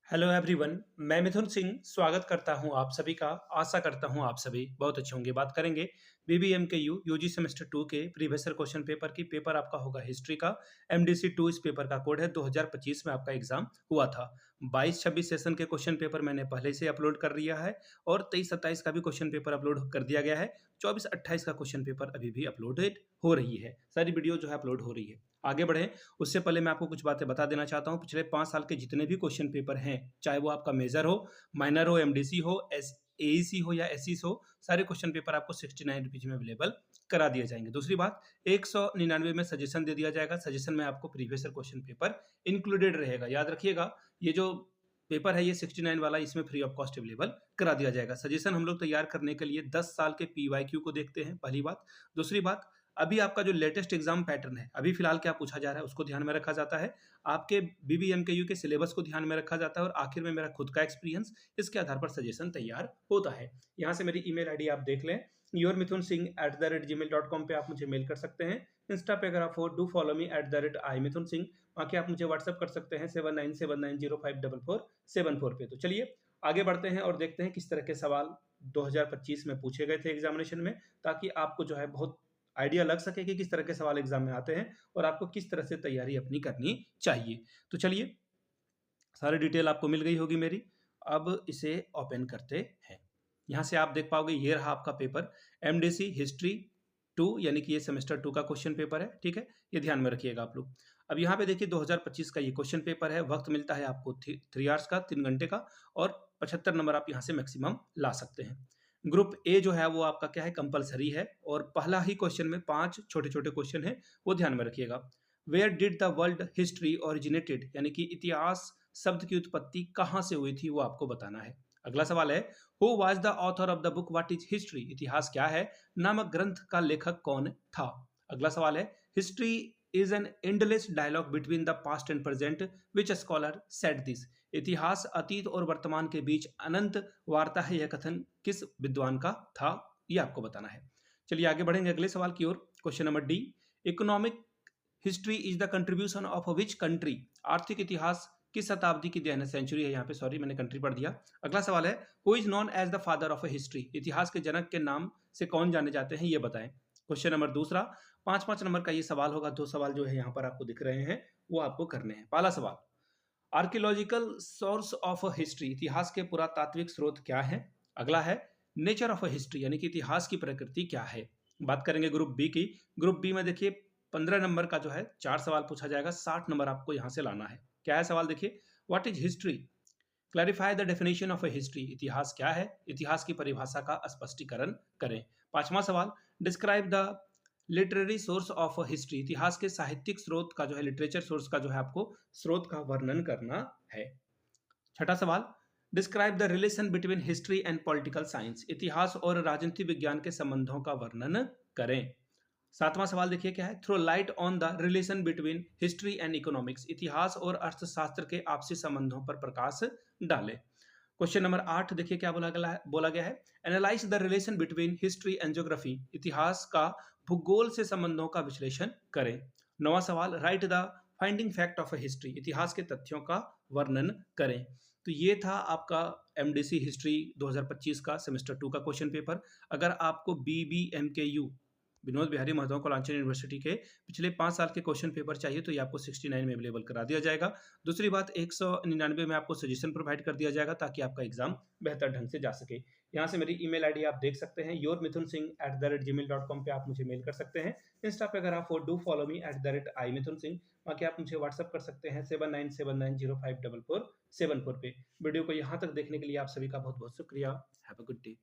Hello everyone. मैं मिथुन सिंह स्वागत करता हूं आप सभी का। आशा करता हूं आप सभी बहुत अच्छे होंगे। बात करेंगे बीबीएमकेयू यूजी सेमेस्टर 2 के प्रीवियस ईयर क्वेश्चन पेपर की। पेपर आपका होगा हिस्ट्री का। एमडीसी 2 इस पेपर का कोड है। 2025 में आपका एग्जाम हुआ था। 22-26 सेशन के क्वेश्चन पेपर मैंने पहले से अपलोड कर दिया है और 23-27 का भी क्वेश्चन पेपर अपलोड कर दिया गया है। 24-28 का क्वेश्चन पेपर अभी भी अपलोडेड हो रही है। सारी वीडियो जो है अपलोड हो रही है। आगे बढ़े उससे पहले मैं आपको कुछ बातें बता देना चाहता हूं। पिछले 5 साल के जितने भी क्वेश्चन पेपर हैं, चाहे वो आपका मेजर हो, माइनर हो, एमडीसी हो, एईसी हो या एसईसी हो, सारे क्वेश्चन पेपर आपको 69 रुपीज में अवेलेबल करा दिए जाएंगे। दूसरी बात, 199 में सजेशन दे दिया जाएगा। सजेशन में आपको previous year question paper included रहेगा। याद रखिएगा, ये जो पेपर है ये 69 वाला, इसमें फ्री ऑफ कॉस्ट अवेलेबल करा दिया जाएगा। सजेशन हम लोग तैयार करने के लिए 10 साल के पीवाईक्यू को देखते हैं, पहली बात। दूसरी बात, अभी आपका जो लेटेस्ट एग्जाम पैटर्न है, अभी फिलहाल क्या पूछा जा रहा है उसको ध्यान में रखा जाता है। आपके बीबीएमकेयू के सिलेबस को ध्यान में रखा जाता है और आखिर में मेरा खुद का एक्सपीरियंस, इसके आधार पर सजेशन तैयार होता है। यहाँ से मेरी ईमेल आईडी आप देख लें, yourmithunsinh@gmail.com पे आप मुझे मेल कर सकते हैं। इंस्टा पे अगर आप हो, डू फॉलो मी @imithunsingh। बाकी आप मुझे व्हाट्सअप कर सकते हैं 7979054474 पे। तो चलिए आगे बढ़ते हैं और देखते हैं किस तरह के सवाल 2025 में पूछे गए थे एग्जामिनेशन में, ताकि आपको जो है बहुत आइडिया लग सके कि किस तरह के सवाल एग्जाम में आते हैं और आपको किस तरह से तैयारी अपनी करनी चाहिए। तो चलिए, सारी डिटेल आपको मिल गई होगी मेरी। अब इसे ओपन करते हैं। यहाँ से आप देख पाओगे, ये रहा आपका पेपर, एमडीसी हिस्ट्री 2, यानी कि ये सेमेस्टर 2 का क्वेश्चन पेपर है। ठीक है, ये ध्यान में रखिएगा आप लोग। अब यहाँ पे देखिए 2025 का ये क्वेश्चन पेपर है। वक्त मिलता है आपको 3 आवर्स का, 3 घंटे का, और 75 नंबर आप यहाँ से मैक्सिमम ला सकते हैं। ग्रुप ए जो है वो आपका क्या है, कंपलसरी है, और पहला ही क्वेश्चन में 5 छोटे छोटे क्वेश्चन है, वो ध्यान में रखिएगा। Where did the world history originated, यानी कि इतिहास शब्द की उत्पत्ति कहाँ से हुई थी, वो आपको बताना है। अगला सवाल है, who was the author of the book what is history, इतिहास क्या है नामक ग्रंथ का लेखक कौन था। अगला सवाल है, history is an endless dialogue between the past and present, which scholar said this, इतिहास अतीत और वर्तमान के बीच अनंत वार्ता है, यह कथन किस विद्वान का था, यह आपको बताना है। चलिए आगे बढ़ेंगे अगले सवाल की ओर। Question number D, economic history is the contribution of which country, आर्थिक इतिहास किस शताब्दी की देन है, सेंचुरी है यहाँ पे, सॉरी मैंने कंट्री पढ़ दिया। अगला सवाल है, who is known as the father of history, इतिहास के जनक के नाम से कौन जाने जाते हैं, ये बताएं। क्वेश्चन नंबर दूसरा, 5-5 नंबर का ये सवाल होगा। 2 सवाल जो है यहाँ पर आपको दिख रहे हैं, वो आपको करने हैं। पहला सवाल, आर्कियोलॉजिकल सोर्स ऑफ हिस्ट्री, इतिहास के पुरातात्विक स्रोत क्या है। अगला है, नेचर ऑफ हिस्ट्री, यानी कि इतिहास की प्रकृति क्या है। बात करेंगे ग्रुप बी की। ग्रुप बी में देखिए 15 नंबर का जो है 4 सवाल पूछा जाएगा। 60 नंबर आपको यहाँ से लाना है। क्या है सवाल, देखिए, what is history, clarify the definition of A history, इतिहास क्या है, इतिहास की परिभाषा का स्पष्टीकरण करें। पांचवा सवाल, describe the literary source of history, इतिहास के साहित्यिक स्रोत का जो है, लिटरेचर सोर्स का जो है आपको स्रोत का वर्णन करना है। छठा सवाल, describe the relation between history and political science, इतिहास और राजनीति विज्ञान के संबंधों का वर्णन करें। सातवां सवाल देखिए क्या है, throw light on the relation between history and economics, इतिहास और अर्थशास्त्र के आपसी संबंधों पर प्रकाश डालें। क्वेश्चन नंबर 8 देखिए क्या बोला गया है, analyse the relation between history and geography, इतिहास का भूगोल से संबंधों का विश्लेषण करें। नौवां सवाल, right the finding fact of history, इतिहास के तथ्यों का वर्णन करें। तो ये था आपका एमडीसी हिस्ट्री 2025 का सेमेस्टर 2 का क्वेश्चन पेपर। अगर आपको बीबीएमकेयू विनोद बिहारी महतो कलांचल यूनिवर्सिटी के पिछले 5 साल के क्वेश्चन पेपर चाहिए तो ये आपको 69 में अवेलेबल करा दिया जाएगा। दूसरी बात, 199 में आपको सजेशन प्रोवाइड कर दिया जाएगा ताकि आपका एग्जाम बेहतर ढंग से जा सके। यहाँ से मेरी ईमेल आईडी आप देख सकते हैं, yourmithunsinh@gmail.com पे आप मुझे मेल कर सकते हैं। इंस्टा पे अगर आप हो, डू फॉलो मी @imithunsinh। बाकी आप मुझे व्हाट्सअप कर सकते हैं 7979054474 पे। वीडियो को यहाँ तक देखने के लिए आप सभी का बहुत बहुत शुक्रिया। Have a good day.